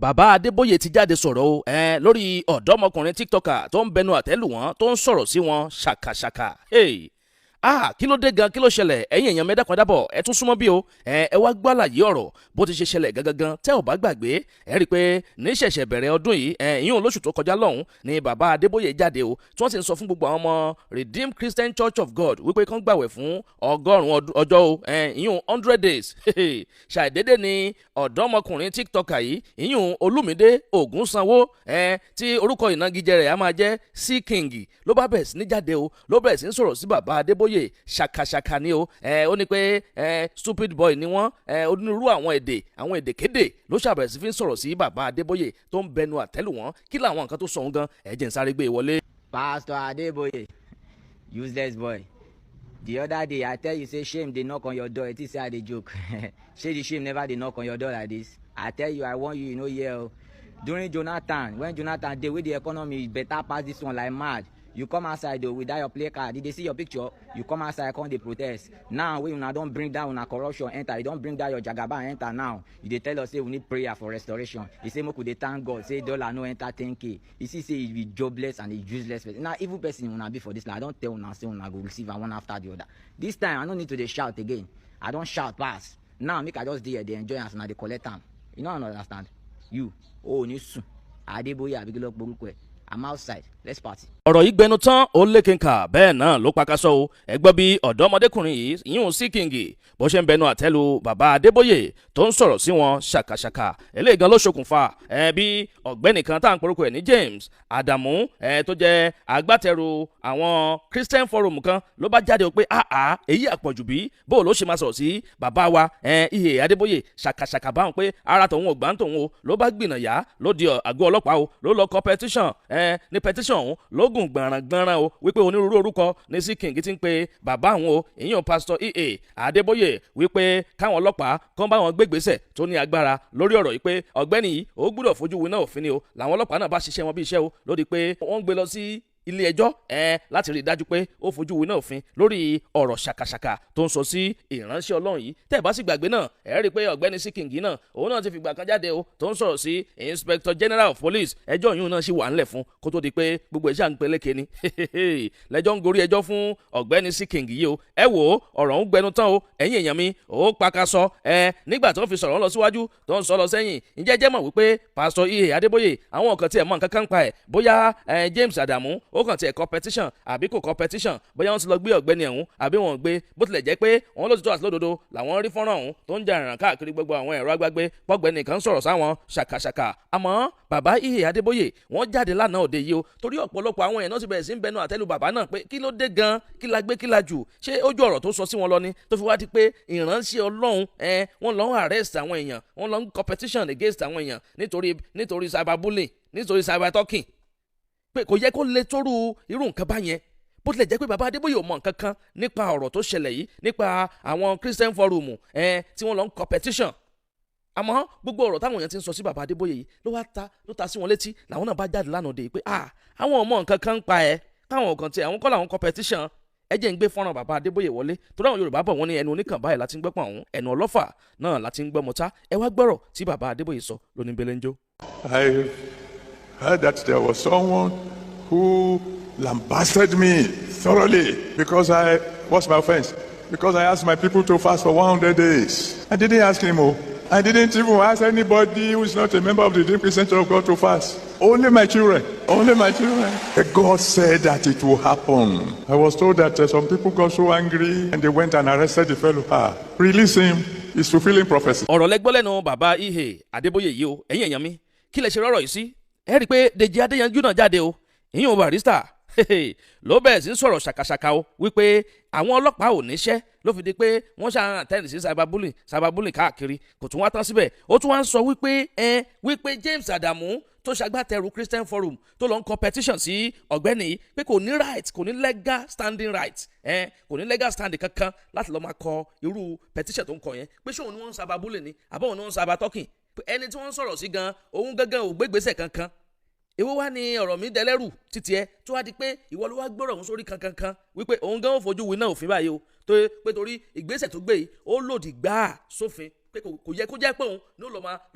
bàbá Adébóyè ti jáde sọ̀rọ̀ o lórí ọ̀dọ́mọkùnrin tiktoker tó ń bẹnu àtẹ́lù wọn tó ń sọ̀rọ̀ sí wọn ṣàkàṣàkà. Kí ló dé gan, kí ló ṣẹlẹ̀? Ẹ̀yin èèyàn mẹ́dàkan dábọ̀ ẹ tún súnmọ́ bí o ẹ wá gbàlàyé ọ̀rọ̀ bó ti ṣe ṣẹlẹ̀ gangan tẹ́ ò bá gbàgbé ẹ rí i pé ní ṣẹ̀ṣẹ̀ bẹ̀rẹ̀ ọdún yìí ìyún lóṣù tó kọjá lọ́hùn ni bàbá Adébóyè jáde o tí wọ́n sì ń sọ fún gbogbo àwọn ọmọ Redeemed Christian Church of God wípé kán gbàwẹ̀ fún 100 ọjọ́ o ìyún 100 days. Ṣàìdédé ni ọ̀dọ́mọkùnrin tiktoker yìí ìyún Olúmídé Ògúnsanwó tí orúkọ ìnagijẹ rẹ̀ á máa jẹ́ C King ló bá bẹ̀rẹ̀ sí ní jáde o ló bẹ̀rẹ̀ sí ní sọ̀rọ̀ sí bàbá Adébóyè ṣàkàṣàkà ni o ó ní pé stupid boy ni wọ́n onírúurú àwọn èdèkédè ló ṣàbẹ̀rẹ̀ sí fi ń sọ̀rọ̀ sí bàbá Adébóyè tó ń bẹnu àtẹ́lù wọn kí làwọn nǹkan tó sọ ohun gan ẹ̀jẹ̀ ń sáré gbé wọlé. Pastor Adeboye, useless boy. The other day I tell you say shame dey knock on your door, you think say I dey joke. Shey the shame never dey knock on your door like this. I tell you, I warn you, you no hear o. During Jonathan, when Jonathan dey wey the economy better pass this one like mad, you come outside though without your play card. Did they see your picture? You come outside, come dey protest. Now when una don bring down una corruption enter, you don bring down your jagaba enter now. You dey tell us say we need prayer for restoration. You say make we dey thank God, say dollar no enter 10k. You see say you be jobless and a useless person. Now evil person una be for this life. I don tell una say una go receive one after the other. This time I no need to dey shout again. I don shout pass. Now make I just dey here dey enjoy am and dey collect am. You no understand? You ni sun. Adeboye abigilo gborúkọ ẹ. I'm outside. Let's party. Ọ̀rọ̀ yìí gbẹnu tán ó lékenkà bẹ́ẹ̀ náà ló pakasọ o ẹ gbọ́ bí ọ̀dọ́mọdékùnrin yìí ìyún C King bó ṣe ń bẹnu àtẹ́lu bàbá Adébóyè tó ń sọ̀rọ̀ sí wọn ṣàkàṣàkà eléyìí gan ló ṣokùnfà bí ọ̀gbẹ́ni kan tá à ń porúkọ ẹ̀ ní James Adamu tó jẹ́ agbátẹrù àwọn Christian Forum kan ló bá jáde pé èyí àpọ̀jù bí bó ló ṣe máa sọ̀rọ̀ sí bàbá wa Ìhè Adébóyè ṣàkàṣàkà báwọn pé ara tòun ò gbà ń tòun o ló bá gbìnàyà ló di àgọ́ ọlọ́pàá o ló lọ kọ petition ní petition ọ̀hún lógún gbọ̀nràn o wípé onírúurú orúkọ ní C King ti ń pe bàbá àwọn o ìyẹn Pastor Ìhè Adébóyè wípé káwọn ọlọ́pàá kán bá wọn gbégbèsè tó ní agbára lórí ọ̀rọ̀ yìí pé ọ̀gbẹ́ni yìí ó gbúdọ̀ fojú winá òfin ni o làwọn ọlọ́pàá náà bá ṣiṣẹ́ wọn bí iṣẹ́ o lórí pé wọ́n ń gbé lọ sí ilé ẹjọ́ láti rí i dájú pé ó fojú winá òfin lórí ọ̀rọ̀ ṣàkàṣàkà tó ń sọ sí ìránṣẹ́ Ọlọ́run yìí tẹ́ ẹ̀ bá sì gbàgbé náà ẹ̀ rí i pé ọ̀gbẹ́ni C King náà òun náà ti fìgbà kan jáde o tó ń sọ̀rọ̀ sí Inspector General of Police ẹjọ́ yìí náà sì wà ńlẹ̀ fún kó tó di pé gbogbo ẹ̀ ṣáà ń peléke ni lẹ́jọ́ ń gorí ẹjọ́ fún ọ̀gbẹ́ni C King yìí o ẹ wò ó ọ̀rọ̀ ń gbẹnu tán o ẹ̀yin èèyàn mi ó pakasọ nígbà tó ń fi sọ̀rọ̀ lọ síwájú tó ń sọ lọ sẹ́yìn ǹjẹ́ jẹ́ mọ̀ wípé Pastor Ìhè Adébóyè àwọn kan tiẹ̀ mọ̀ nǹkan kan pa ẹ̀ bóyá James Adamu ó kàn tiẹ̀ competition àbí kò competition bóyá wọ́n ti lọ gbé ọ̀gbẹ́ni ọ̀hún àbí wọ́n gbé bó tilẹ̀ jẹ́ pé wọ́n lójútó àti lódodo làwọn rí fọ́nrán ọ̀hún tó ń jà rìnrìn káàkiri gbogbo àwọn ẹ̀rọ agbágbé pọ́gbẹ́ni kan sọ̀rọ̀ sáwọn ṣàkàṣàkà àmọ́ bàbá Ìhè Adébóyè wọ́n jáde lánàá òde yìí o torí ọ̀pọ̀lọpọ̀ àwọn èèyàn náà ti bẹ̀rẹ̀ sí ń bẹnu àtẹ́lu bàbá náà pé kí ló dé gan kí la gbé kí la jù ṣé ojú ọ̀rọ̀ tó sọ sí wọn lọ ni tó fi wá di pé ìránṣẹ́ Ọlọ́run wọ́n lọ ń arrest àwọn èèyàn wọ́n lọ ń competition against àwọn èèyàn nítorí cyberbullying nítorí cybertalking pé kò yẹ kó le tóru irú nǹkan báyẹn bó tilẹ̀ jẹ́ pé bàbá Adébóyè ò mọ nǹkan kan nípa ọ̀rọ̀ tó ṣẹlẹ̀ yìí nípa àwọn Christian Forum tí wọ́n lọ ń competition àmọ́ gbogbo ọ̀rọ̀ táwọn èèyàn ti ń sọ sí bàbá Adébóyè yìí ló ta sí wọn létí làwọn náà bá jáde lánàá dé pé àwọn ò mọ nǹkan kan pa káwọn kan tí àwọn kọ́ làwọn competition ẹ jẹ́ ń gbé fọ́nrán bàbá Adébóyè wọlé torí àwọn Yorùbá bọ̀ wọ́n ní ẹnu oníkàn báyìí láti ń gbọ́ pọ̀ ọ̀hún ẹnu ọlọ́fà náà láti ń gbọ́ mọ́tá ẹ wá gbọ́rọ̀ tí bàbá Adébóyè sọ lónìí belenjo. I heard that there was someone who lambasted me thoroughly because what's my offense? Because I asked my people to fast for 100 days. I didn't ask him. I didn't even ask anybody who is not a member of the Redeemed Christian Church of God to fast. Only my children. Only my children. God said that it will happen. I was told that some people got so angry and they went and arrested the fellow. Release him. He's fulfilling prophecy. Ọ̀rọ̀ lẹ́gbọ́ lẹ́nu bàbá Ìhè Adébóyè yìí o ẹ̀yin èèyàn mi kí lẹ ṣe rọ́rọ̀ yìí sí ẹ rí i pé Dèjì Adéyanjú náà jáde o ìyẹn ò Barrister ló bẹ̀rẹ̀ sí ń sọ̀rọ̀ ṣàkàṣàkà o wípé àwọn ọlọ́pàá ò níṣẹ́ ló fi di pé wọ́n ṣàrán àtẹ́rì sí cyberbullying káàkiri kò tún wá tán síbẹ̀ ó tún wá ń sọ wípé James Adamu tó ṣagbátẹrù Christian Forum tó lọ ń competition sí ọ̀gbẹ́ni yìí pé kò ní right kò ní legal standing right kò ní legal standing kankan láti lọ́ọ́ máa kọ irú petition tó ń kọ yẹn pé ṣé òun ni wọ́n ń cyberbullying ni àbọ̀ òun ni wọ́n ń cybertalking pé ẹni tí wọ́n ń sọ̀rọ̀ sí gan òun gangan ò gbégbèsè kankan èwo wá ní ọ̀rọ̀ mi dẹlẹ́rù títí ẹ tó wá di pé ìwọ ló wá gbọ́rọ̀ òun sórí kankan wípé òun gan ó fojú winá òfin báyìí o tó pé torí ìgbésẹ̀ tó gbé yìí ó lòdì gbáà sófin pé kò yẹ kó jẹ́ pé òun ló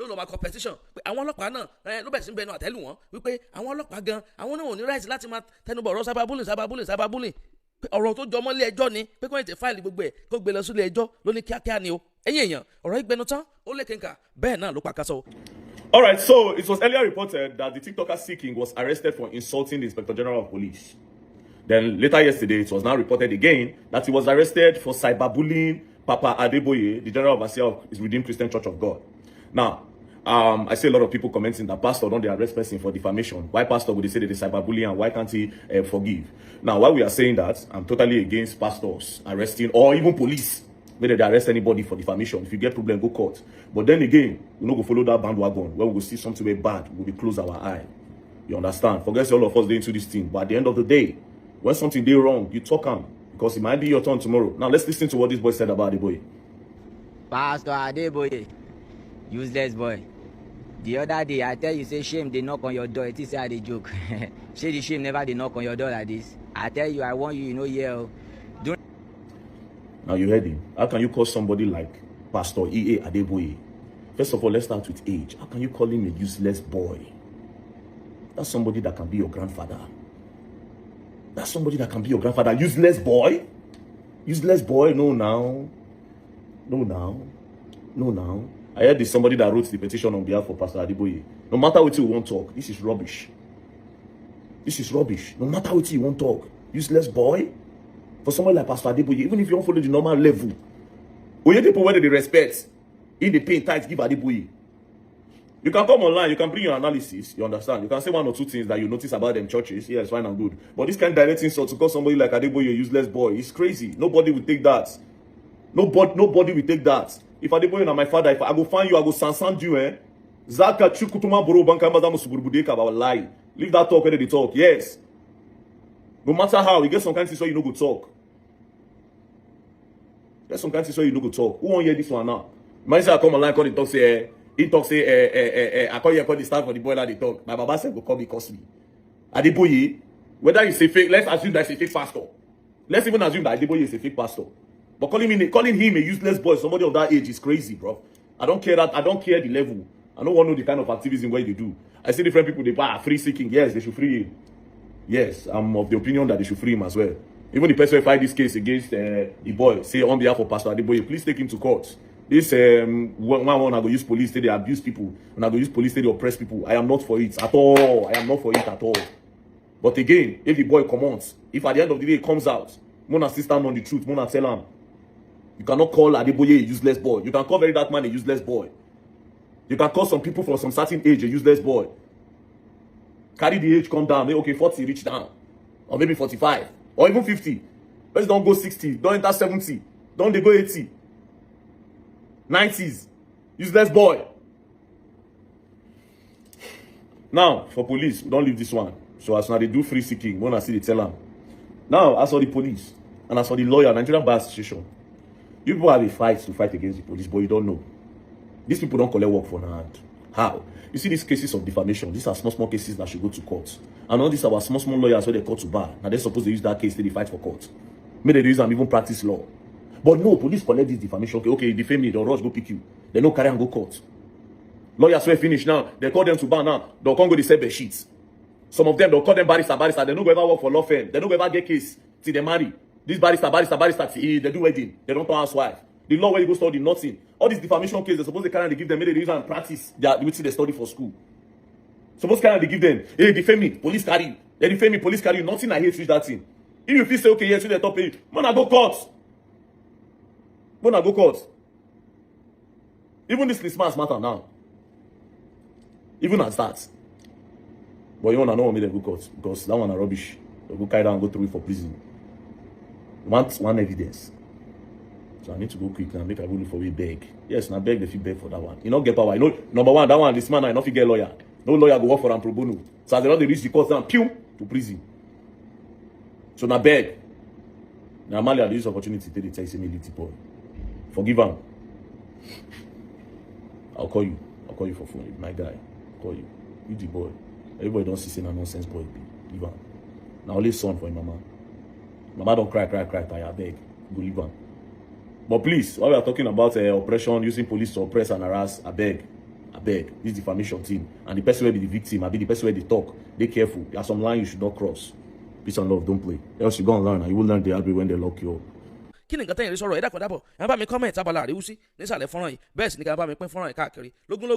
lọ máa kọ petition pé àwọn ọlọ́pàá náà ló bẹ̀rẹ̀ sí bẹnu àtẹ́lù wọn wípé àwọn ọlọ́pàá gan àwọn náà ò ní right láti máa tẹnubọ̀ ọ̀rọ̀ cyberbullying pé ọ̀rọ̀ tó jọmọ́ ilé ẹjọ́ ni pé kí wọ́n ti fáìlì gbogbo ẹ̀ kó gbé lọ sí ilé ẹjọ́ ló ní kíákíá ni o ẹ̀yin èèyàn ọ̀rọ̀ ìgbẹ́nu tán ó lè kéka bẹ́ẹ̀ náà ló pàkásọ. All right, so it was earlier reported that the TikToker Seeking was arrested for insulting the Inspector General of Police. Then later yesterday, it was now reported again that he was arrested for cyberbullying Papa Adeboye, the General Overseer of his Redeemed Christian Church of God. Now, I see a lot of people commenting that pastor don't they arrest person for defamation. Why pastor would they say that they cyberbully and why can't he forgive? Now, while we are saying that, I'm totally against pastors arresting or even police whether they arrest anybody for defamation. If you get problem, go court. But then again, we no go follow that bandwagon where we will see something very bad, we will close our eye. You understand? Forget all of us into this thing. But at the end of the day, when something dey wrong, you talk on because it might be your turn tomorrow. Now let's listen to what this boy said about Adeboye. Pastor Adeboye, useless boy. The other day I tell you say shame they knock on your door. It is say I dey joke. Say the shame never they knock on your door like this. I tell you I want you know yeah. Now you heard him. How can you call somebody like Pastor E.A. Adeboye? First of all, let's start with age. How can you call him a useless boy? That's somebody that can be your grandfather. That's somebody that can be your grandfather. Useless boy? Useless boy? No now. No now. No now. I heard there's somebody that wrote the petition on behalf of Pastor Adeboye. No matter what you want to talk, this is rubbish. This is rubbish. No matter what you want to talk. Useless boy? For someone like Pastor Adeboye, even if you don't follow the normal level, when you people whether they respect, in the pain tight, give Adeboye. You can come online, you can bring your analysis, you understand? You can say one or two things that you notice about them churches. Yes, fine and good. But this kind of direct insult to call somebody like Adeboye a useless boy is crazy. Nobody will take that. Nobody will take that. If Adeboye na my father, if I go find you, I go sand you, Zaka chukutuma boro banka madamu suburubudeka about lie. Leave that talk where they talk. Yes. No matter how, you get some kind of things where you no go talk. There's some kind of things where you no go talk. Who won't hear this one now? Man say I come online, call the talk say, I call the start for the boiler they talk. My baba said go call me cost me. Adeboye, whether you say fake, let's assume that's a fake pastor. Let's even assume that Adeboye is a fake pastor. But calling him a useless boy, somebody of that age is crazy, bro. I don't care the level. I don't want to know the kind of activism where they do. I see different people, they free seeking. Yes, they should free him. Yes, I'm of the opinion that they should free him as well. Even the person who filed this case against the boy, say on behalf of Pastor Adeboye, please take him to court. This one I go use police till they abuse people, and I go use police till they oppress people. I am not for it at all. I am not for it at all. But again, if the boy comments, if at the end of the day it comes out, Mona still stand on the truth, Mona tell him. You cannot call Adeboye a useless boy. You can call very that man a useless boy. You can call some people from some certain age a useless boy. Carry the age, come down. Maybe, okay, 40, reach down. Or maybe 45. Or even 50. Let's don't go 60. Don't enter 70. Don't they go 80. 90s. Useless boy. Now, for police, don't leave this one. So as now they do free seeking, when I see they tell them. Now, as for the police, and as for the lawyer, Nigerian Bar Association, you people have a fight to fight against the police, but you don't know. These people don't collect work for hand. How? You see these cases of defamation, these are small cases that should go to court. And all these are small lawyers where they court to bar. Now they're supposed to use that case to fight for court. Maybe they use them even practice law. But no, police collect this defamation. Okay, defame me, they'll rush, go pick you. They no carry and go court. Lawyers will finish now. They call them to bar now. They'll come go to sell their sheets. Some of them, they'll call them barrister. They don't go ever work for law firm. They don't go ever get case till they marry. This barrister, they do wedding. They don't turn housewife. The law where you go study, nothing. All these defamation cases, they're supposed to kind of give them, maybe they use and practice which they study for school. Suppose kind of give them, hey, defame me, police carry. They defame me, police carry. Nothing I hate with that thing. If you feel say, okay, yes, to the top page, man, I go court. Man, I go court. Even this Christmas matter now. Even as that. But you want to know what made them go court? Because that one are rubbish. They'll go carry down and go through it for prison. Want one evidence. So I need to go quick and make a go look for a beg. Yes, now beg the fee beg for that one. You know, get power. You know, number one, that one, this man, I know if you get lawyer. No lawyer go work for him pro bono. So as they don't reach the court now, pew, to prison. So now beg. Now Amalia, I use opportunity to tell you, little boy. Forgive him. I'll call you. I'll call you for phone. My guy. I'll call you. You the boy. Everybody don't see a nonsense boy. Leave him. Now only son for him, mama. Mama don't cry, tire, beg. Go leave him. But please, while we are talking about oppression, using police to oppress and harass, I beg, this defamation thing, and the person will be the victim, I be the person where they talk. Be careful. There are some lines you should not cross. Peace and love, don't play. Else you go and learn, and you will learn the hard way when they lock you up. kí ni nǹkan tẹ́yìn rí sọ̀rọ̀ ẹ dákun dábọ̀ ẹ bá mi kọ́mẹ̀ntì abala àríwú sí nísàlẹ̀ fọ́nrán yìí bẹ́ẹ̀ sì ni ká bá mi pín fọ́nrán yìí káàkiri lógúnlógún.